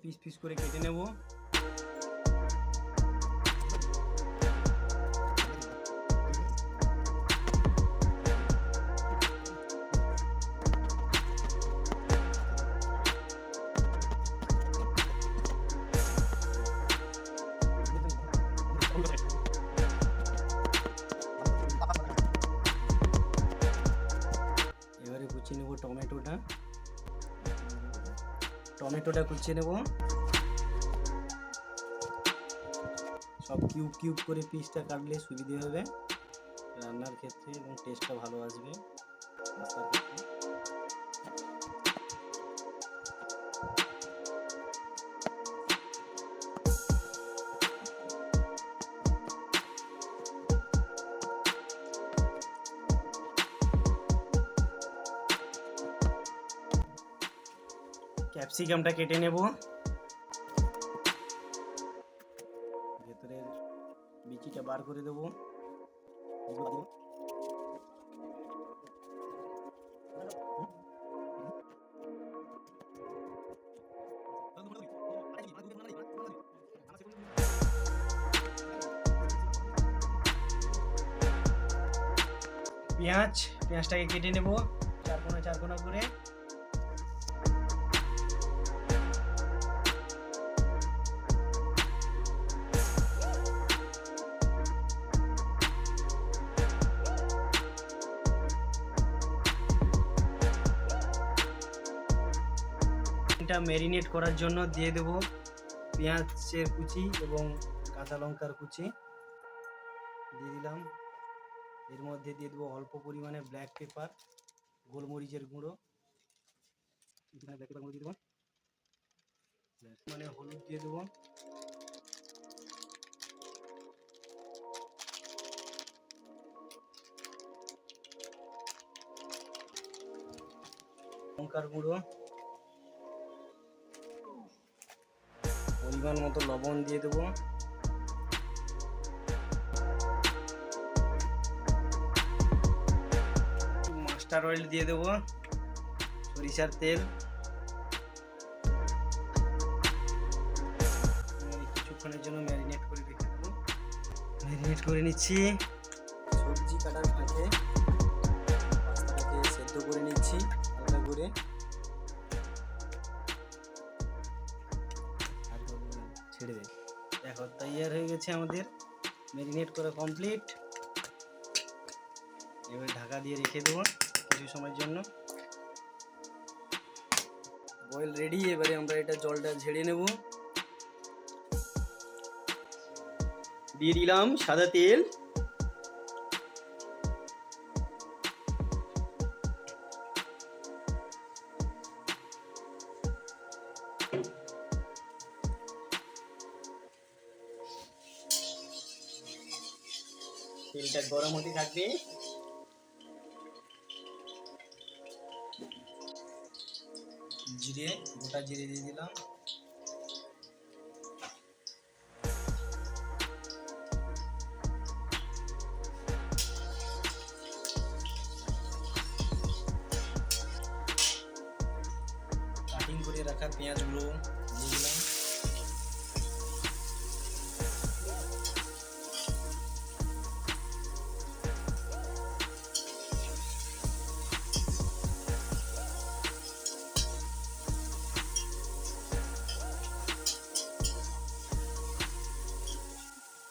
Piece piece করে কেটে নেব। এবারে কুচিয়ে নেব টমেটোটা কুচিয়ে নেব। সব কিউব কিউব করে পিসটা কাটলে সুবিধে হবে রান্নার ক্ষেত্রে এবং টেস্টটা ভালো আসবে পাস্তার ক্ষেত্রে। ক্যাপসিকামটা কেটে নেব, ভেতরের বিচিটা বার করে দেবো। পেঁয়াজটাকে কেটে নেব চার কোনা করে। এটা ম্যারিনেট করার জন্য দিয়ে দেব পেঁয়াজের কুচি এবং কাঁচা লঙ্কার কুচি দিয়ে দিলাম। এর মধ্যে দিয়ে দেবো অল্প পরিমাণে ব্ল্যাক পেপার, গোলমরিচের গুঁড়ো, দিয়ে দেবো মানে হলুদ দিয়ে দেবো, লঙ্কার গুঁড়ো, পরিমাণ মতো লবণ দিয়ে দেবো, মাস্টার্ড অয়েল দিয়ে দেবো, সরিষার তেল, কিছুক্ষণের জন্য ম্যারিনেট করে রেখে দেবো। ম্যারিনেট করে নিচ্ছি। সবজি কাটার ফাঁকে পাস্তাটাকে সেদ্ধ করে নিচ্ছি হালকা করে। ছেড়ে দেয়। দেখো তৈয়ার হয়ে গেছে আমাদের ম্যারিনেট করা কমপ্লিট। এবার ঢাকা দিয়ে রেখে দেবো কিছু সময়ের জন্য। Boil ready. এবারে আমরা এটা জলটা ঝেড়ে নেব। দিয়ে দিলাম সাদা তেল, তেলটা গরম হতে থাকবে। গোটা জিরে দিয়ে দিলাম, কাটিং করে রাখা পেঁয়াজগুলো দিয়ে দিলাম,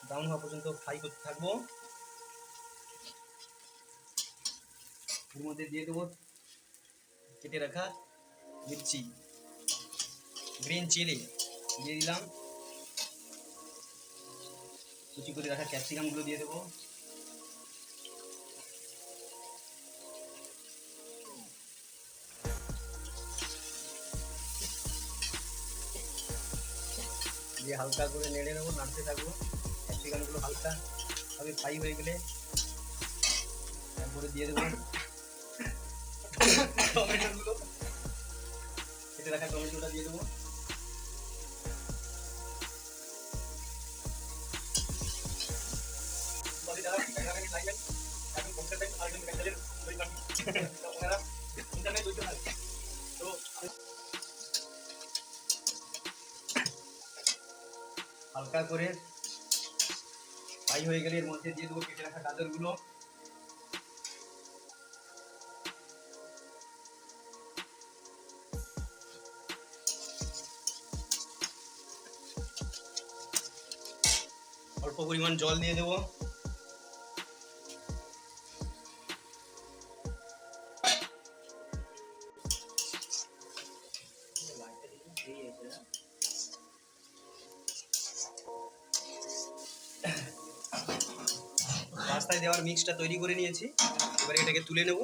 ব্রাউন হওয়া পর্যন্ত ফ্রাই করতে থাকবো। এর মধ্যে দিয়ে দেবো কেটে রাখা মির্চি, গ্রিন চিলি দিয়ে দিলাম, কুচি করে রাখা ক্যাপসিকামগুলো দিয়ে দেবো, দিয়ে হালকা করে নেড়ে নেবো, নাড়তে থাকবো। ক্যাপসিকামগুলো হালকা ভাবে ফ্রাই হয়ে গেলে তারপরে দিয়ে দেবো টমেটোগুলো, কেটে রাখা টমেটোটা দিয়ে দেবো, হালকা করে ফ্রাই হয়ে গেলে এর মধ্যে দিয়ে দেবো কেটে রাখা গাজরগুলো। অল্প পরিমাণ জল দিয়ে দেবো। পাস্তায় দেওয়ার মিক্সটা তৈরি করে নিয়েছি, এবারে এটাকে তুলে নেব।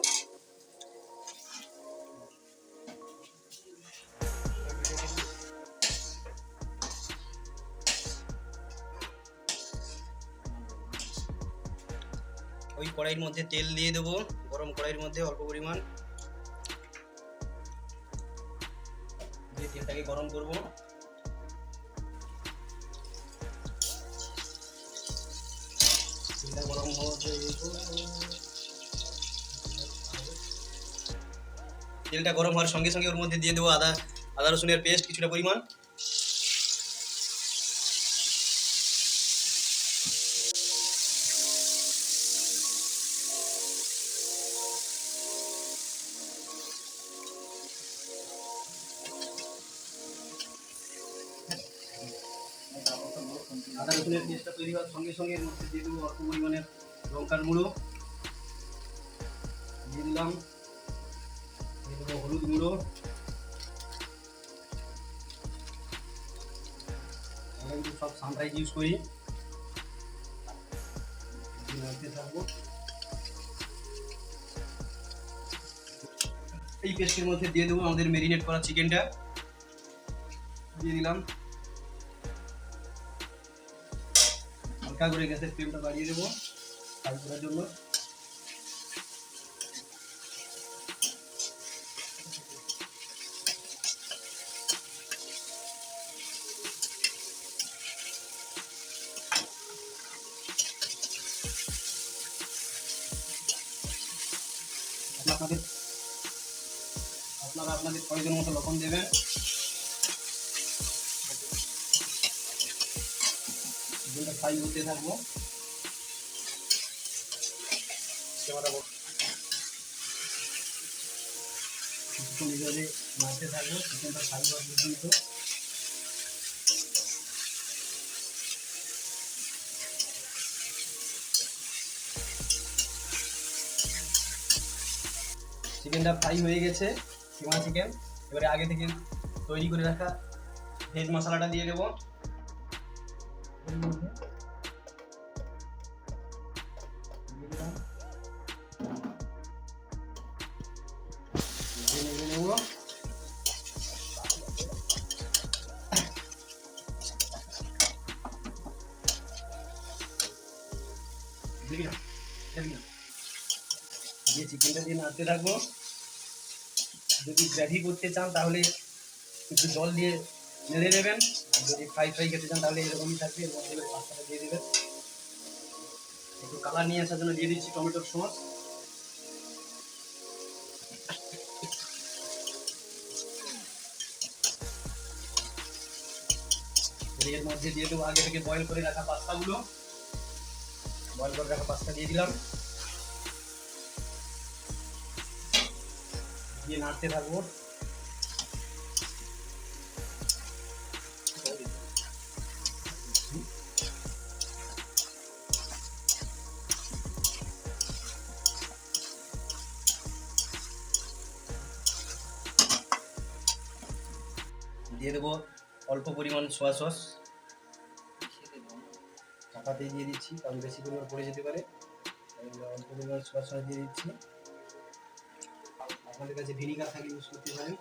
ওই কড়াইয়ের মধ্যে তেল দিয়ে দেবো, গরম কড়াইয়ের মধ্যে অল্প পরিমাণ দিয়ে তেলটাকে গরম করব। তেলটা গরম তেলটা গরম হওয়ার সঙ্গে সঙ্গে ওর মধ্যে দিয়ে দেবো আদা রসুনের পেস্ট কিছুটা পরিমাণ। আদা রসুনের পেস্টটা তৈরি হওয়ার সঙ্গে সঙ্গে এর মধ্যে দিয়ে দেবো অল্প পরিমাণের লঙ্কার গুঁড়ো, দিয়ে দিলাম, দিয়ে দেবো হলুদ গুঁড়ো। আমরা কিন্তু সব সানরাইজ ইউজ করি। থাকবো এই পেস্টের মধ্যে দিয়ে দেবো আমাদের ম্যারিনেট করা চিকেনটা, দিয়ে দিলাম। হালকা করে গ্যাসের ফ্লেমটা বাড়িয়ে দেবো ফ্রাই করার জন্য। আপনারা আপনাদের প্রয়োজন মতো লবণ দেবেন। চিকেনটা ফ্রাই করতে থাকবো। কিছুক্ষণ এইভাবে নাড়তে থাকবো চিকেনটা ফ্রাই হওয়ার পর্যন্ত। চিকেনটা ফ্রাই হয়ে গেছে, সীমা চিকেন। এবারে আগে থেকে তৈরি করে রাখা ভেজ মশলাটা দিয়ে দেবো। দিয়ে চিকেনটা দিয়ে নাড়তে থাকবো। যদি গ্রেভি করতে চান তাহলে একটু জল দিয়ে নেড়ে দেবেন, আর যদি ফ্রাই খেতে চান তাহলে এরকমই থাকবে। এর মধ্যে পাস্তাটা দিয়ে দেবেন। একটু কালার নিয়ে আসার জন্য দিয়ে দিচ্ছি টমেটোর সস। এর মধ্যে দিয়ে দেবো আগে থেকে বয়েল করে রাখা পাস্তাগুলো। বয়েল করে রাখা পাস্তা দিয়ে দিলাম, দিয়ে নাড়তে থাকবো। দিয়ে দেবো অল্প পরিমাণ সোয়া সস, চাপাতেই দিয়ে দিচ্ছি কারণ বেশি পরিমাণ পড়ে যেতে পারে। অল্প পরিমাণ সোয়া সস দিয়ে দিচ্ছি। আপনাদের কাছে ভিনিগার থাকলে ইউজ করতে পারেন।